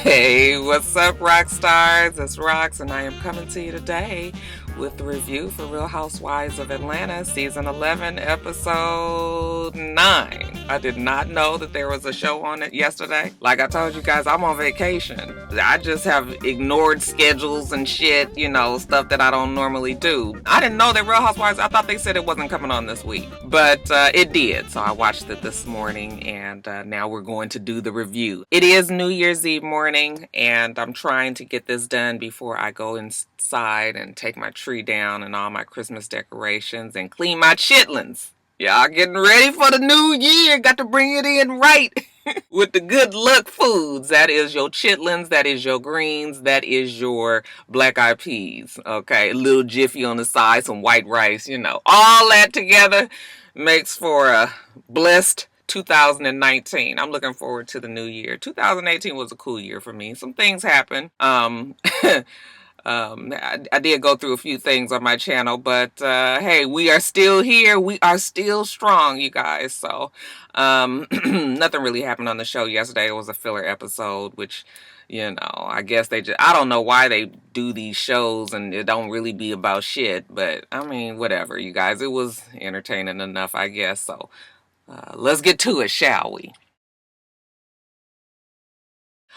Hey, what's up, Roxstars? It's Rox, and I am coming to you today with the review for Real Housewives of Atlanta, Season 11, Episode 9. I did not know that there was a show on it yesterday. Like I told you guys, I'm on vacation. I just have ignored schedules and shit, stuff that I don't normally do. I didn't know that Real Housewives, I thought they said it wasn't coming on this week, but it did. So I watched it this morning, and now we're going to do the review. It is New Year's Eve morning, and I'm trying to get this done before I go inside and take my tree down and all my Christmas decorations and clean my chitlins. Y'all getting ready for the new year. Got to bring it in right with the good luck foods. That is your chitlins, that is your greens, that is your black eyed peas. Okay, a little jiffy on the side, some white rice, all that together makes for a blessed 2019. I'm looking forward to the new year. 2018 was a cool year for me. Some things happened. I did go through a few things on my channel, but hey, we are still here. We are still strong, you guys. So nothing really happened on the show yesterday. It was a filler episode, which, I guess I don't know why they do these shows and it don't really be about shit. But I mean, whatever, you guys. It was entertaining enough, I guess. So let's get to it, shall we?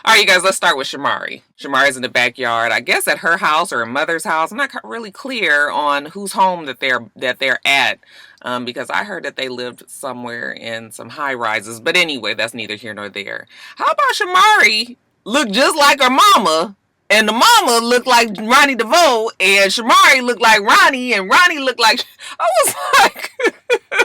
All right, you guys, let's start with Shamari. Shamari's in the backyard, I guess at her house or her mother's house. I'm not really clear on whose home that they're at, because I heard that they lived somewhere in some high rises. But anyway, that's neither here nor there. How about Shamari look just like her mama, and the mama looked like Ronnie DeVoe, and Shamari looked like Ronnie, and Ronnie looked like... I was like...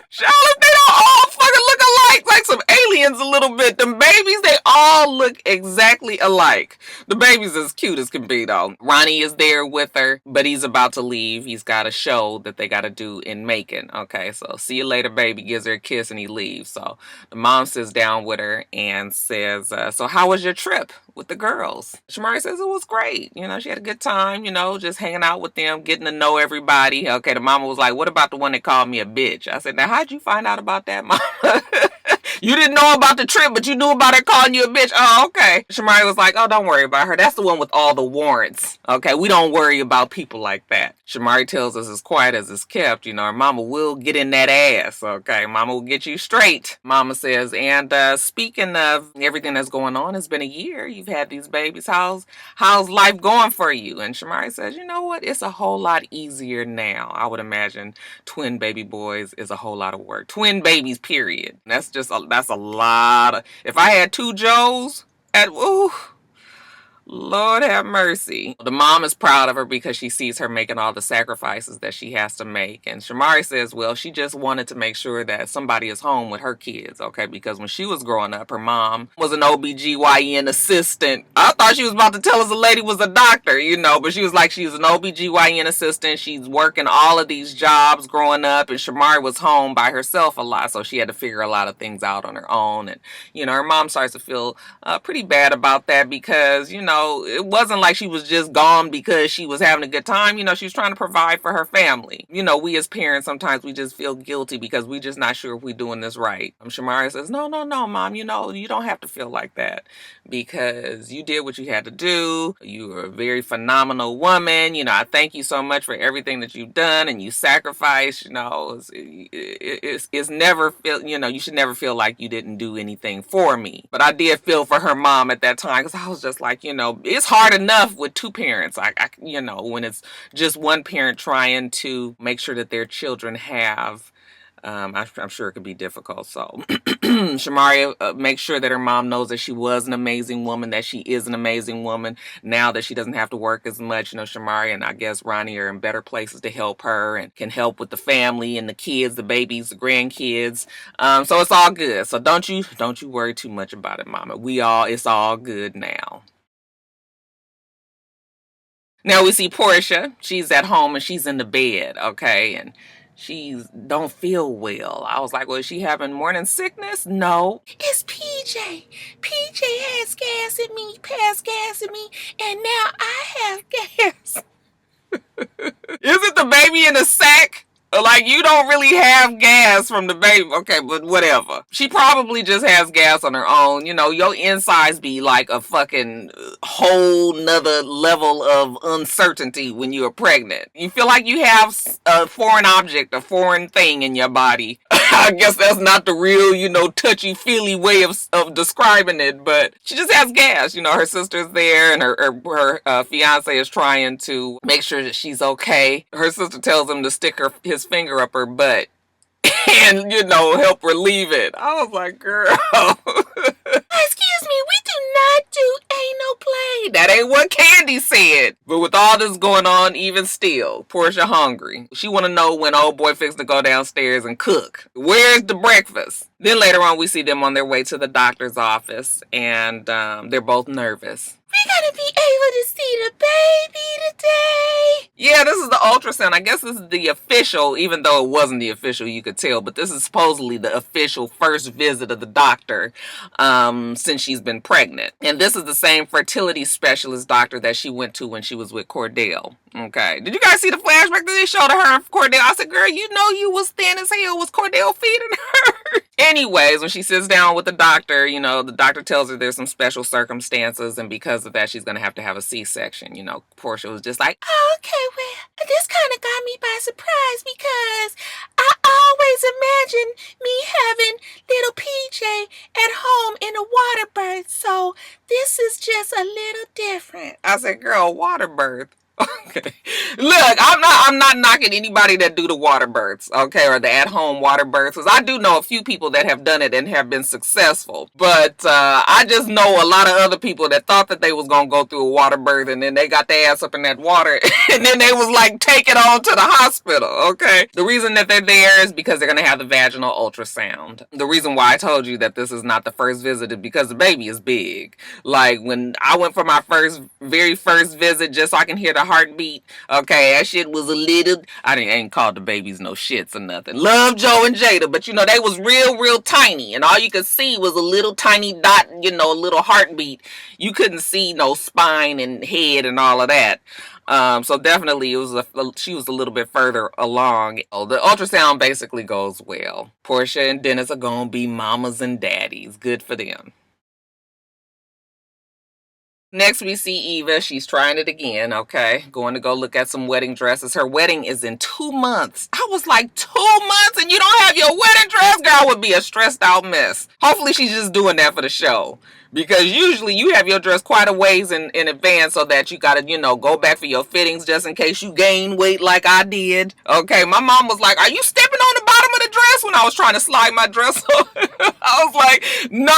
Charlotte, they don't all fucking look alike, like some aliens a little bit. Them babies, they all look exactly alike. The baby's as cute as can be, though. Ronnie is there with her, but he's about to leave. He's got a show that they got to do in Macon. Okay, so see you later, baby. Gives her a kiss and he leaves. So the mom sits down with her and says, so how was your trip with the girls? Shamari says it was great. She had a good time, just hanging out with them, getting to know everybody. Okay, the mama was like, what about the one that called me a bitch? I said, now how'd you find out about that, mama? You didn't know about the trip, but you knew about her calling you a bitch. Oh, okay. Shamari was like, oh, don't worry about her. That's the one with all the warrants. Okay, we don't worry about people like that. Shamari tells us as quiet as it's kept, her mama will get in that ass. Okay, mama will get you straight. Mama says, and speaking of everything that's going on, it's been a year. You've had these babies. How's life going for you? And Shamari says, you know what? It's a whole lot easier now. I would imagine twin baby boys is a whole lot of work. Twin babies, period. That's a lot of... If I had two Joes Lord have mercy. The mom is proud of her because she sees her making all the sacrifices that she has to make. And Shamari says, well, she just wanted to make sure that somebody is home with her kids, okay? Because when she was growing up, her mom was an OBGYN assistant. I thought she was about to tell us the lady was a doctor, but she was like, she's an OBGYN assistant. She's working all of these jobs growing up, and Shamari was home by herself a lot, so she had to figure a lot of things out on her own. And, her mom starts to feel pretty bad about that because, it wasn't like she was just gone because she was having a good time. She was trying to provide for her family. We as parents, sometimes we just feel guilty because we're just not sure if we're doing this right. Shamari says, no, mom, you don't have to feel like that because you did what you had to do. You were a very phenomenal woman. I thank you so much for everything that you've done and you sacrificed. It's never feel, you should never feel like you didn't do anything for me. But I did feel for her mom at that time because I was just like, it's hard enough with two parents. When it's just one parent trying to make sure that their children have, I'm sure it could be difficult. So Shamari makes sure that her mom knows that she was an amazing woman, that she is an amazing woman. Now that she doesn't have to work as much, Shamari and I guess Ronnie are in better places to help her and can help with the family and the kids, the babies, the grandkids. So it's all good. So don't you worry too much about it, mama. It's all good now. Now we see Porsha. She's at home and she's in the bed, okay? And she don't feel well. I was like, well, is she having morning sickness? No. It's PJ. PJ has gas in me, passed gas in me, and now I have gas. Is it the baby in the sack? Like, you don't really have gas from the baby. Okay, but whatever. She probably just has gas on her own. You know, your insides be like a fucking whole nother level of uncertainty when you're pregnant. You feel like you have a foreign object, a foreign thing in your body. I guess that's not the real, you know, touchy-feely way of describing it, but she just has gas. You know, her sister's there, and her fiance is trying to make sure that she's okay. Her sister tells him to stick his finger up her butt and, you know, help relieve it. I was like, girl. Excuse me, we do not do anal play. That ain't what Kandi said. But with all this going on, even still, Porsha hungry. She want to know when old boy fixed to go downstairs and cook. Where's the breakfast? Then later on, we see them on their way to the doctor's office, and they're both nervous. We gotta be able to see the baby today. Yeah, this is the ultrasound. I guess this is the official, even though it wasn't the official, you could tell, but this is supposedly the official first visit of the doctor since she's been pregnant. And this is the same fertility specialist doctor that she went to when she was with Cordell. Okay. Did you guys see the flashback that they showed to her and Cordell? I said, girl, you know you was thin as hell. Was Cordell feeding her? Anyways, when she sits down with the doctor, you know, the doctor tells her there's some special circumstances, and because of that, she's going to have a C-section. You know, Porsha was just like, oh, okay, well, this kind of got me by surprise because I always imagined me having little PJ at home in a water birth, so this is just a little different. I said, girl, water birth? Okay. Look, I'm not knocking anybody that do the water births, okay, or the at-home water births, because I do know a few people that have done it and have been successful. But I just know a lot of other people that thought that they was gonna go through a water birth, and then they got their ass up in that water, and then they was like taken on to the hospital. Okay. The reason that they're there is because they're gonna have the vaginal ultrasound. The reason why I told you that this is not the first visit is because the baby is big. Like when I went for my very first visit, just so I can hear the heartbeat. Okay, that shit was a little, I ain't called the babies no shits or nothing. Love Joe and Jada, but you know, they was real tiny, and all you could see was a little tiny dot, you know, a little heartbeat. You couldn't see no spine and head and all of that. So definitely she was a little bit further along. The ultrasound basically goes well. Porsha and Dennis are gonna be mamas and daddies. Good for them. Next, we see Eva. She's trying it again, okay? Going to go look at some wedding dresses. Her wedding is in 2 months. I was like, 2 months and you don't have your wedding dress? Girl, would be a stressed out mess. Hopefully she's just doing that for the show. Because usually you have your dress quite a ways in advance so that you gotta, you know, go back for your fittings just in case you gain weight like I did. Okay, my mom was like, are you stepping on the bottom of the dress when I was trying to slide my dress on? I was like, no,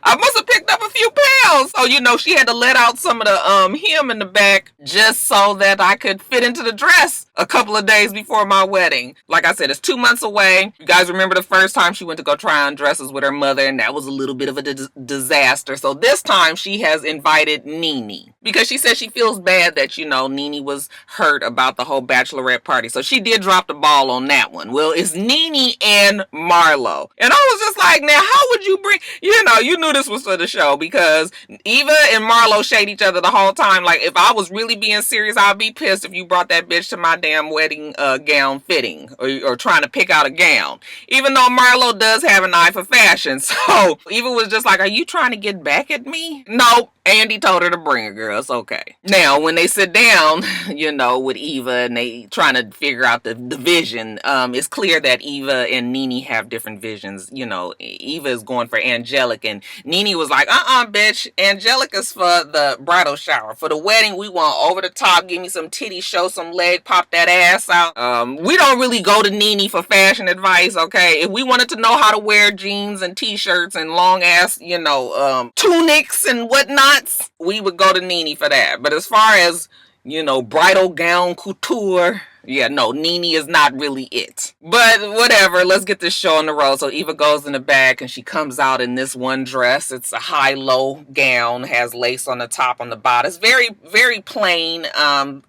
I must have picked up a few pounds. So, you know, she had to let out some of the hem in the back just so that I could fit into the dress a couple of days before my wedding. Like I said, it's 2 months away. You guys remember the first time she went to go try on dresses with her mother, and that was a little bit of a disaster. So this time she has invited Nene because she said she feels bad that, you know, Nene was hurt about the whole bachelorette party. So she did drop the ball on that one. Well, it's Nene and Marlo. And I was just like, now how would you bring, you know, you knew this was for the show because Eva and Marlo shade each other the whole time. Like if I was really being serious, I'd be pissed if you brought that bitch to my damn wedding gown fitting or trying to pick out a gown. Even though Marlo does have an eye for fashion. So Eva was just like, are you trying to get back at me? Nope. Andy told her to bring her, girl. It's okay. Now, when they sit down, you know, with Eva and they trying to figure out the vision, it's clear that Eva and Nene have different visions. You know, Eva is going for angelic and Nene was like, bitch, angelic is for the bridal shower. For the wedding, we want over the top, give me some titties, show some leg, pop that ass out. We don't really go to Nene for fashion advice, okay? If we wanted to know how to wear jeans and t-shirts and long ass, you know, tunics and whatnot, we would go to Nene for that. But as far as, you know, bridal gown couture, yeah, no, Nene is not really it. But whatever, let's get this show on the road. So Eva goes in the back and she comes out in this one dress. It's a high-low gown, has lace on the top, on the bottom. It's very plain,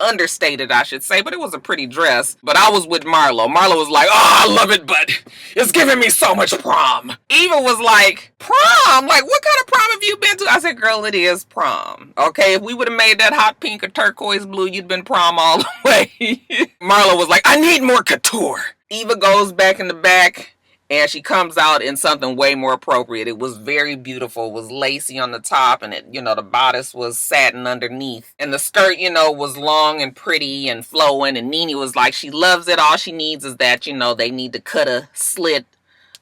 understated, I should say, but it was a pretty dress. But I was with Marlo. Marlo was like, oh, I love it, but it's giving me so much prom. Eva was like, prom? Like, what kind of prom have you been to? I said, girl, it is prom. Okay, if we would have made that hot pink or turquoise blue, you'd been prom all the way. Marlo was like, I need more couture. Eva goes back in the back and she comes out in something way more appropriate. It was very beautiful. It was lacy on the top, and the bodice was satin underneath. And the skirt, was long and pretty and flowing. And Nene was like, she loves it. All she needs is that, they need to cut a slit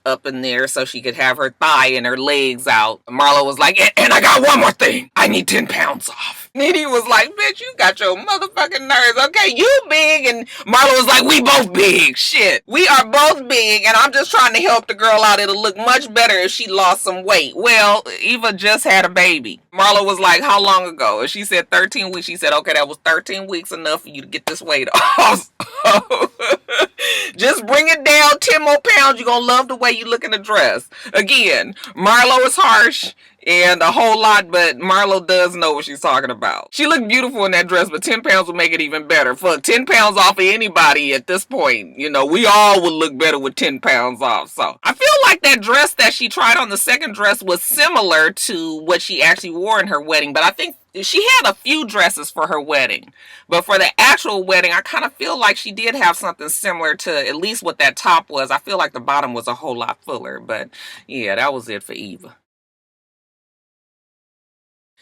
up in there so she could have her thigh and her legs out. Marlo was like, and I got one more thing. I need 10 pounds off. Nene was like, bitch, you got your motherfucking nerves. Okay, you big. And Marlo was like, we both big. Shit. We are both big, and I'm just trying to help the girl out. It'll look much better if she lost some weight. Well, Eva just had a baby. Marlo was like, how long ago? And she said 13 weeks. She said, okay, that was 13 weeks enough for you to get this weight off. Just bring it down 10 more pounds. You're going to love the way you look in the dress. Again, Marlo is harsh and a whole lot, but Marlo does know what she's talking about. She looked beautiful in that dress, but 10 pounds would make it even better. Fuck, 10 pounds off of anybody at this point. We all would look better with 10 pounds off. So I feel like that dress that she tried on, the second dress, was similar to what she actually wore in her wedding, but I think she had a few dresses for her wedding, but for the actual wedding, I kind of feel like she did have something similar to at least what that top was. I feel like the bottom was a whole lot fuller, but yeah, that was it for Eva.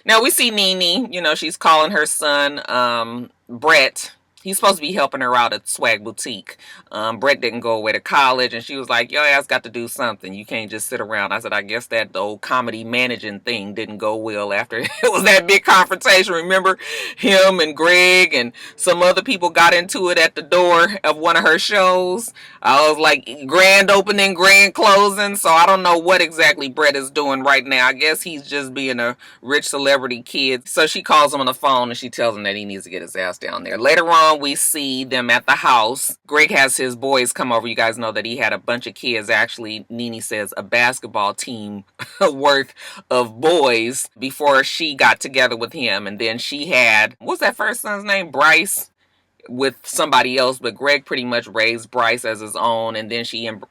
Now we see Nene, she's calling her son, Brett. He's supposed to be helping her out at Swag Boutique. Brett didn't go away to college, and she was like, your ass got to do something. You can't just sit around. I said, I guess that the old comedy managing thing didn't go well after it was that big confrontation. Remember, him and Greg and some other people got into it at the door of one of her shows. I was like, grand opening, grand closing. So I don't know what exactly Brett is doing right now. I guess he's just being a rich celebrity kid. So she calls him on the phone, and she tells him that he needs to get his ass down there. Later on, we see them at the house. Greg has his boys come over. You guys know that he had a bunch of kids. Actually, Nene says a basketball team worth of boys before she got together with him. And then she had, what's that first son's name? Bryce, with somebody else. But Greg pretty much raised Bryce as his own. And then she and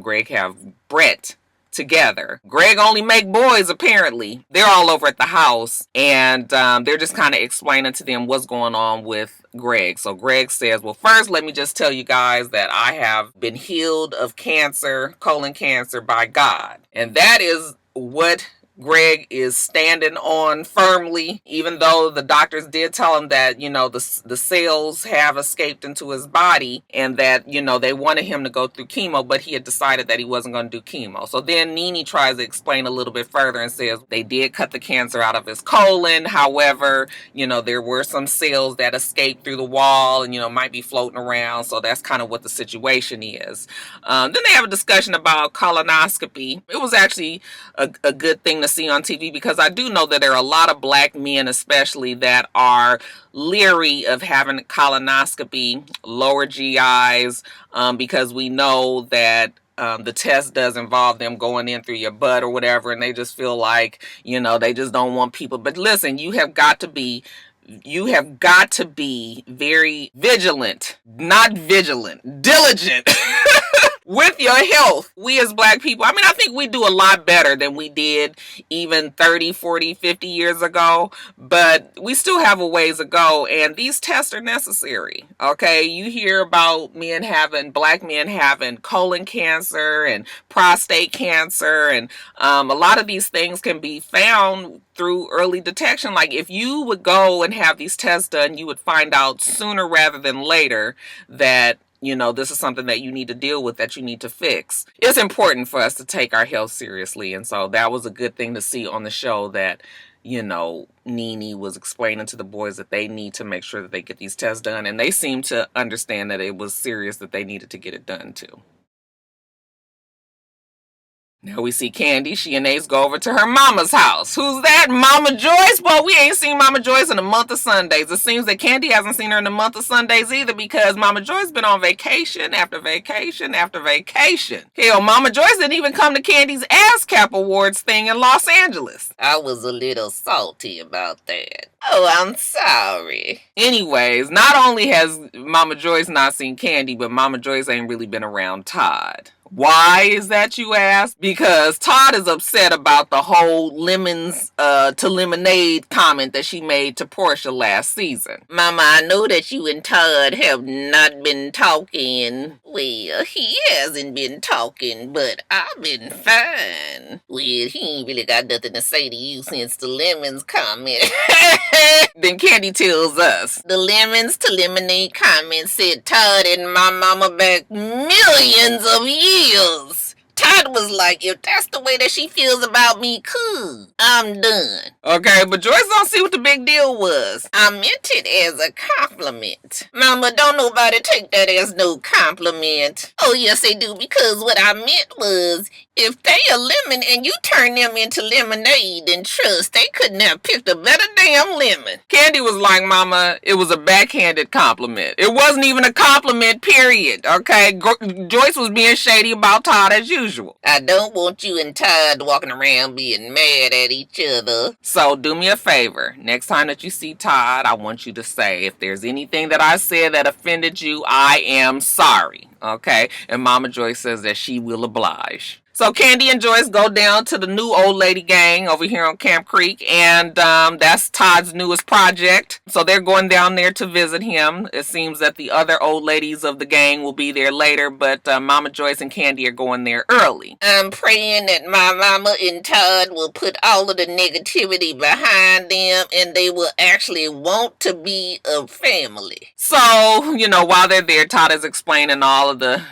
Greg have Brett together. Greg only make boys, apparently. They're all over at the house, and they're just kind of explaining to them what's going on with Greg. So Greg says, well, first, let me just tell you guys that I have been healed of cancer, colon cancer, by God. And that is what Greg is standing on firmly, even though the doctors did tell him that, the cells have escaped into his body and that, they wanted him to go through chemo, but he had decided that he wasn't going to do chemo. So then Nene tries to explain a little bit further and says they did cut the cancer out of his colon. However, there were some cells that escaped through the wall and, might be floating around. So that's kind of what the situation is. Then they have a discussion about colonoscopy. It was actually a good thing to see on TV, because I do know that there are a lot of black men especially that are leery of having colonoscopy, lower GIs, because we know that the test does involve them going in through your butt or whatever, and they just feel like, they just don't want people. But listen, you have got to be very vigilant, not vigilant, diligent with your health. We as black people, I think we do a lot better than we did even 30, 40, 50 years ago, but we still have a ways to go, and these tests are necessary. Okay, you hear about black men having colon cancer and prostate cancer, and a lot of these things can be found through early detection. Like if you would go and have these tests done, you would find out sooner rather than later that this is something that you need to deal with, that you need to fix. It's important for us to take our health seriously. And so that was a good thing to see on the show, that, Nene was explaining to the boys that they need to make sure that they get these tests done. And they seem to understand that it was serious, that they needed to get it done too. Now we see Kandi. She and Ace go over to her mama's house. Who's that? Mama Joyce? Well, we ain't seen Mama Joyce in a month of Sundays. It seems that Kandi hasn't seen her in a month of Sundays either, because Mama Joyce been on vacation after vacation after vacation. Hell, Mama Joyce didn't even come to Kandi's ASCAP Awards thing in Los Angeles. I was a little salty about that. Oh, I'm sorry. Anyways, not only has Mama Joyce not seen Kandi, but Mama Joyce ain't really been around Todd. Why is that, you ask? Because Todd is upset about the whole lemons to lemonade comment that she made to Porsha last season. Mama, I know that you and Todd have not been talking. Well, he hasn't been talking, but I've been fine. Well, he ain't really got nothing to say to you since the lemons comment. Then Kandi tells us, the lemons to lemonade comment set Todd and my mama back millions of years. Todd was like, if that's the way that she feels about me, cool. I'm done. Okay, but Joyce don't see what the big deal was. I meant it as a compliment. Mama, don't nobody take that as no compliment. Oh, yes, they do, because what I meant was, if they a lemon and you turn them into lemonade, then trust, they couldn't have picked a better damn lemon. Kandi was like, Mama, it was a backhanded compliment. It wasn't even a compliment, period, okay? Joyce was being shady about Todd as usual. I don't want you and Todd walking around being mad at each other. So do me a favor. Next time that you see Todd, I want you to say, if there's anything that I said that offended you, I am sorry, okay? And Mama Joyce says that she will oblige. So Kandi and Joyce go down to the new old lady gang over here on Camp Creek, and that's Todd's newest project. So they're going down there to visit him. It seems that the other old ladies of the gang will be there later, but Mama Joyce and Kandi are going there early. I'm praying that my mama and Todd will put all of the negativity behind them, and they will actually want to be a family. So, while they're there, Todd is explaining all of the,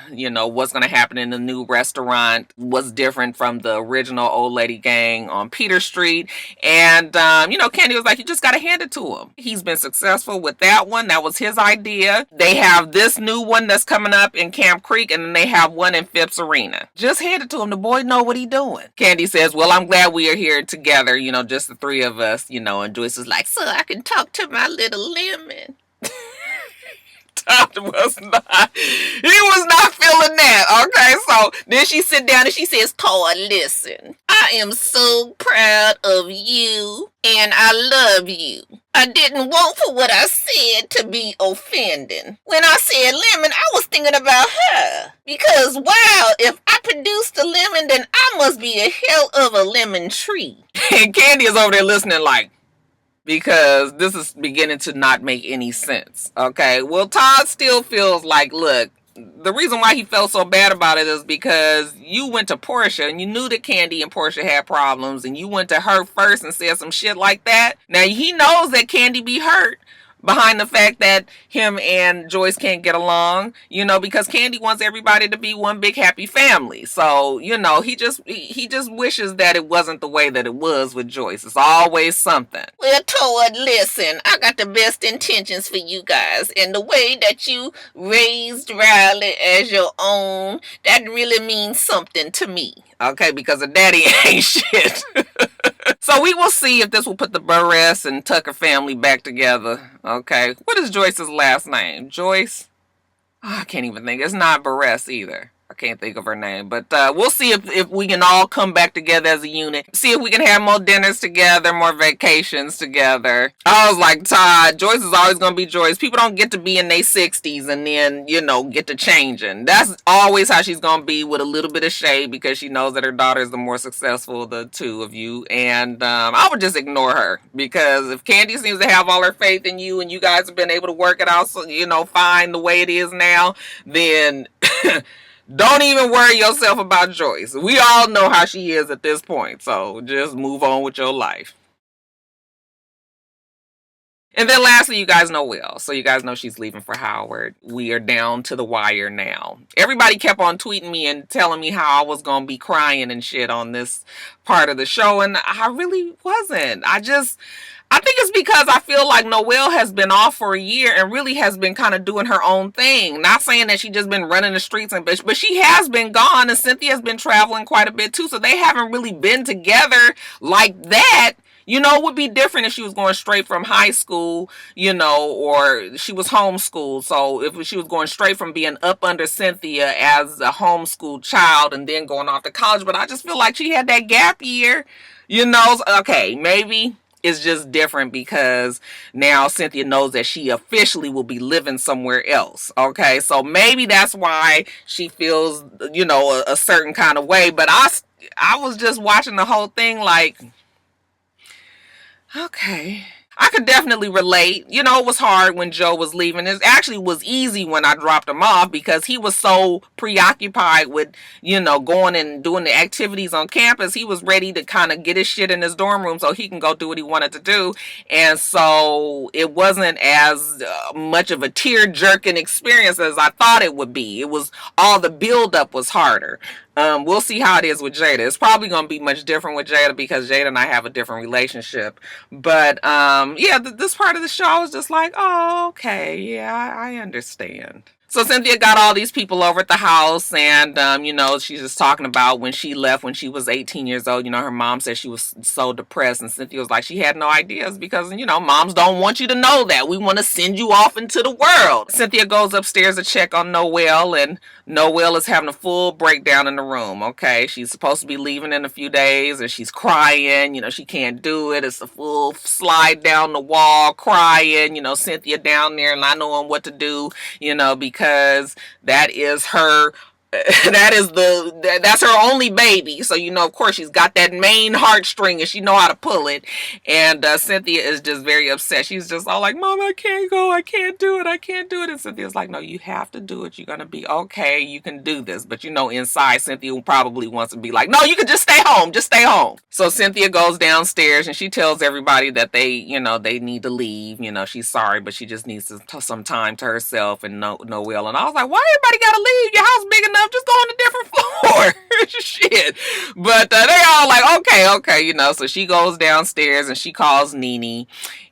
what's going to happen in the new restaurant, was different from the original old lady gang on Peter Street. And, Kandi was like, you just got to hand it to him. He's been successful with that one. That was his idea. They have this new one that's coming up in Camp Creek, and then they have one in Phipps Arena. Just hand it to him. The boy know what he doing. Kandi says, well, I'm glad we are here together, just the three of us, and Joyce is like, so I can talk to my little lemon. Todd was not feeling that, okay? So then she sit down and she says, Todd, listen, I am so proud of you and I love you. I didn't want for what I said to be offending. When I said lemon, I was thinking about her. Because, wow, if I produced a lemon, then I must be a hell of a lemon tree. And Kandi is over there listening like, because this is beginning to not make any sense, okay? Well, Todd still feels like, look, the reason why he felt so bad about it is because you went to Porsha and you knew that Kandi and Porsha had problems and you went to her first and said some shit like that. Now, he knows that Kandi be hurt behind the fact that him and Joyce can't get along, because Kandi wants everybody to be one big happy family. So, he just wishes that it wasn't the way that it was with Joyce. It's always something. Well, Todd, listen, I got the best intentions for you guys. And the way that you raised Riley as your own, that really means something to me. Okay, because her daddy ain't shit. So we will see if this will put the Burress and Tucker family back together. Okay. What is Joyce's last name? Joyce? Oh, I can't even think. It's not Burress either. I can't think of her name. But we'll see if we can all come back together as a unit. See if we can have more dinners together, more vacations together. I was like, Todd, Joyce is always going to be Joyce. People don't get to be in their 60s and then, get to changing. That's always how she's going to be, with a little bit of shade, because she knows that her daughter is the more successful of the two of you. And I would just ignore her, because if Kandi seems to have all her faith in you and you guys have been able to work it out, so, fine the way it is now, then... Don't even worry yourself about Joyce. We all know how she is at this point, so just move on with your life. And then lastly, you guys know Will. So you guys know she's leaving for Howard. We are down to the wire now. Everybody kept on tweeting me and telling me how I was going to be crying and shit on this part of the show, and I really wasn't. I think it's because I feel like Noelle has been off for a year and really has been kind of doing her own thing. Not saying that she's just been running the streets, but she has been gone, and Cynthia's been traveling quite a bit too, so they haven't really been together like that. It would be different if she was going straight from high school, or she was homeschooled. So if she was going straight from being up under Cynthia as a homeschooled child and then going off to college. But I just feel like she had that gap year, okay, maybe It's just different because now Cynthia knows that she officially will be living somewhere else. Okay, so maybe that's why she feels, a certain kind of way. But I was just watching the whole thing like, okay. I could definitely relate. It was hard when Joe was leaving. It actually was easy when I dropped him off because he was so preoccupied with, going and doing the activities on campus. He was ready to kind of get his shit in his dorm room so he can go do what he wanted to do. And so it wasn't as much of a tear-jerking experience as I thought it would be. It was all the build-up was harder. We'll see how it is with Jada. It's probably going to be much different with Jada because Jada and I have a different relationship. But, this part of the show is just like, oh, okay, yeah, I understand. So Cynthia got all these people over at the house and, she's just talking about when she left when she was 18 years old. Her mom said she was so depressed and Cynthia was like, she had no ideas because, moms don't want you to know that. We want to send you off into the world. Cynthia goes upstairs to check on Noelle and Noelle is having a full breakdown in the room, okay? She's supposed to be leaving in a few days and she's crying. She can't do it. It's a full slide down the wall, crying. Cynthia down there not knowing what to do, because that is her that's her only baby. So, of course, she's got that main heartstring and she know how to pull it. And Cynthia is just very upset. She's just all like, Mom, I can't go. I can't do it. I can't do it. And Cynthia's like, no, you have to do it. You're going to be okay. You can do this. But, inside, Cynthia probably wants to be like, no, you can just stay home. Just stay home. So Cynthia goes downstairs and she tells everybody that they need to leave. She's sorry, but she just needs some time to herself and Noelle. And I was like, why everybody got to leave? Your house big enough. Just go on a different floor. Shit. But they all like, okay, so she goes downstairs and she calls Nene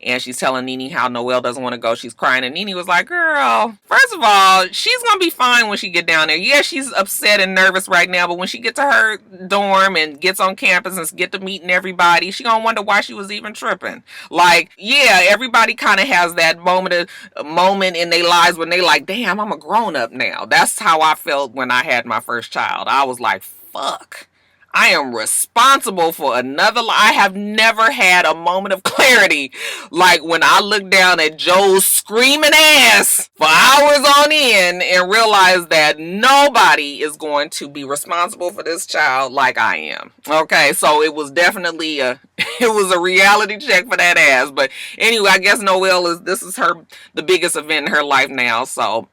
and she's telling Nene how Noelle doesn't want to go. She's crying and Nene was like, girl, first of all, she's going to be fine when she get down there. Yeah, she's upset and nervous right now, but when she get to her dorm and gets on campus and get to meeting everybody, she going to wonder why she was even tripping. Like, yeah, everybody kind of has that moment in their lives when they like, damn, I'm a grown up now. That's how I felt when I had my first child. I was like, fuck. I am responsible for another life. I have never had a moment of clarity like when I looked down at Joe's screaming ass for hours on end and realized that nobody is going to be responsible for this child like I am. Okay, so it was definitely it was a reality check for that ass. But anyway, I guess Noelle this is the biggest event in her life now. So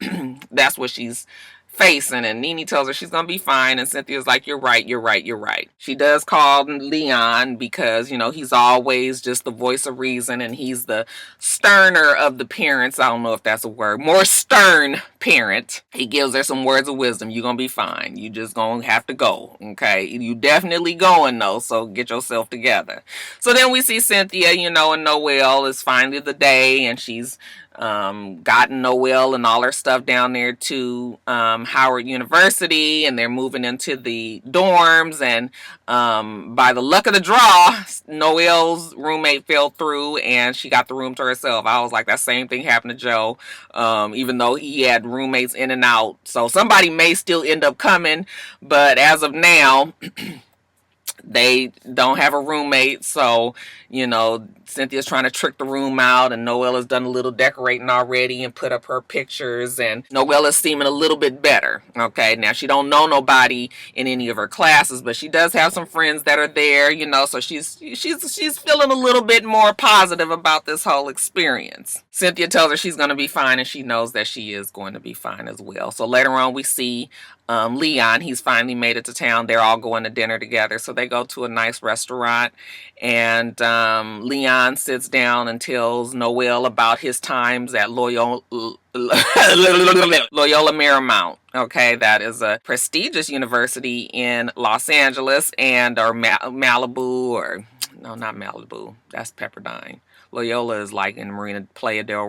that's what she's facing, and Nene tells her she's gonna be fine, and Cynthia's like, you're right. She does call Leon because he's always just the voice of reason and he's the sterner of the parents. I don't know if that's a word, more stern parent. He gives her some words of wisdom. You're gonna be fine. You just gonna have to go, okay? You definitely going though, so get yourself together. So then we see Cynthia, and Noelle is finally the day, and she's gotten Noelle and all her stuff down there to Howard University, and they're moving into the dorms, and by the luck of the draw, Noelle's roommate fell through and she got the room to herself. I was like, that same thing happened to Joe, even though he had roommates in and out. So somebody may still end up coming, but as of now, they don't have a roommate. So, Cynthia's trying to trick the room out, and Noelle has done a little decorating already and put up her pictures, and Noelle is seeming a little bit better. Okay, now she don't know nobody in any of her classes, but she does have some friends that are there, so she's feeling a little bit more positive about this whole experience. Cynthia tells her she's going to be fine, and she knows that she is going to be fine as well. So later on we see Leon. He's finally made it to town. They're all going to dinner together, so they go to a nice restaurant, and Leon sits down and tells Noelle about his times at Loyola Marymount. Okay, that is a prestigious university in Los Angeles or Malibu, or no, not Malibu. That's Pepperdine. Loyola is like in Marina del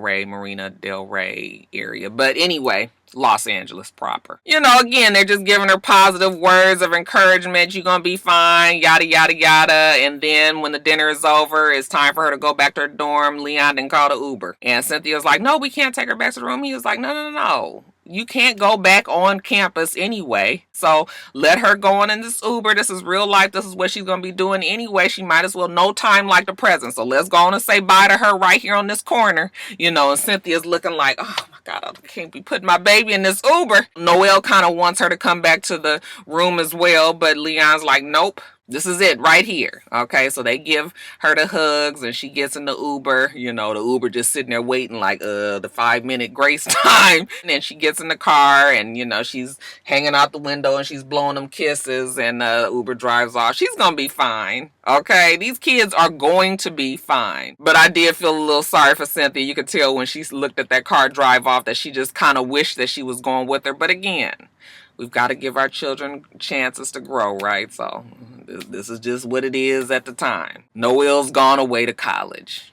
Rey area. But anyway, Los Angeles proper. Again, they're just giving her positive words of encouragement. You're going to be fine, yada, yada, yada. And then when the dinner is over, it's time for her to go back to her dorm. Leon didn't call the Uber. And Cynthia's like, no, we can't take her back to the room. He was like, no. you can't go back on campus anyway. So let her go on in this Uber. This is real life. This is what she's going to be doing anyway. She might as well no time like the present. So let's go on and say bye to her right here on this corner. You know, and Cynthia's looking like, oh my God, I can't be putting my baby in this Uber. Noelle kind of wants her to come back to the room as well. But Leon's like, nope. This is it right here. Okay, so they give her the hugs and she gets in the Uber. You know, the Uber just sitting there waiting like the 5-minute grace time. And then she gets in the car and, you know, she's hanging out the window and she's blowing them kisses and Uber drives off. She's going to be fine. Okay, these kids are going to be fine. But I did feel a little sorry for Cynthia. You could tell when she looked at that car drive off that she just kind of wished that she was going with her. But again, we've got to give our children chances to grow, right? So this is just what it is at the time. Noelle's gone away to college.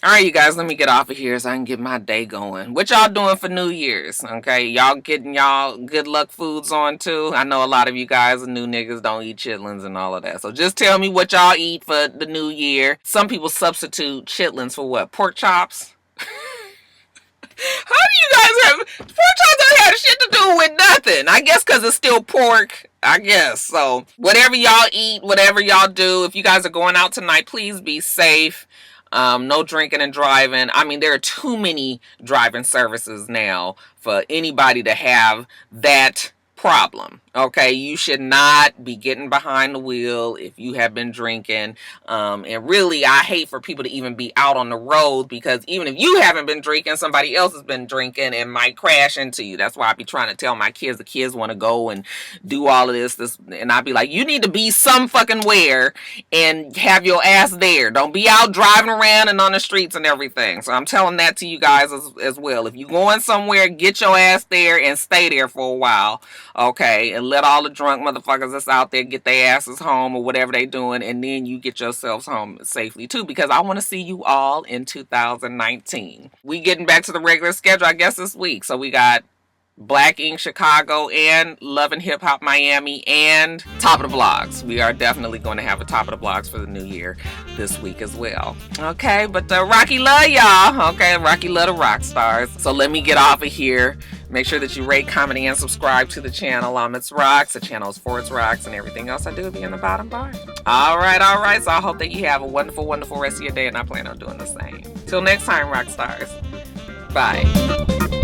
All right, you guys, let me get off of here so I can get my day going. What y'all doing for New Year's? Okay, y'all getting y'all good luck foods on too? I know a lot of you guys and new niggas don't eat chitlins and all of that. So just tell me what y'all eat for the new year. Some people substitute chitlins for what? Pork chops? How do you guys have pork chops? Don't have shit to do with nothing. I guess because it's still pork. I guess so. Whatever y'all eat, whatever y'all do, if you guys are going out tonight, please be safe. No drinking and driving. I mean, there are too many driving services now for anybody to have that problem. Okay, you should not be getting behind the wheel if you have been drinking. And really, I hate for people to even be out on the road because even if you haven't been drinking, somebody else has been drinking and might crash into you. That's why I be trying to tell my kids, the kids want to go and do all of this, and I be like, you need to be some fucking where and have your ass there. Don't be out driving around and on the streets and everything. So I'm telling that to you guys as well. If you going somewhere, get your ass there and stay there for a while. Okay, and let all the drunk motherfuckers that's out there get their asses home or whatever they doing, and then you get yourselves home safely too, because I want to see you all in 2019. We getting back to the regular schedule, I guess, this week. So we got Black Ink Chicago and Love and Hip Hop Miami and Top of the Blogs. We are definitely going to have a Top of the Blogs for the new year this week as well. Okay, but Rocky love y'all. Okay, Rocky love the Roxstars. So let me get off of here. Make sure that you rate, comment, and subscribe to the channel. itsrox. The channel is for itsrox, and everything else I do will be in the bottom bar. All right. So I hope that you have a wonderful, wonderful rest of your day, and I plan on doing the same. Till next time, Roxstars. Bye.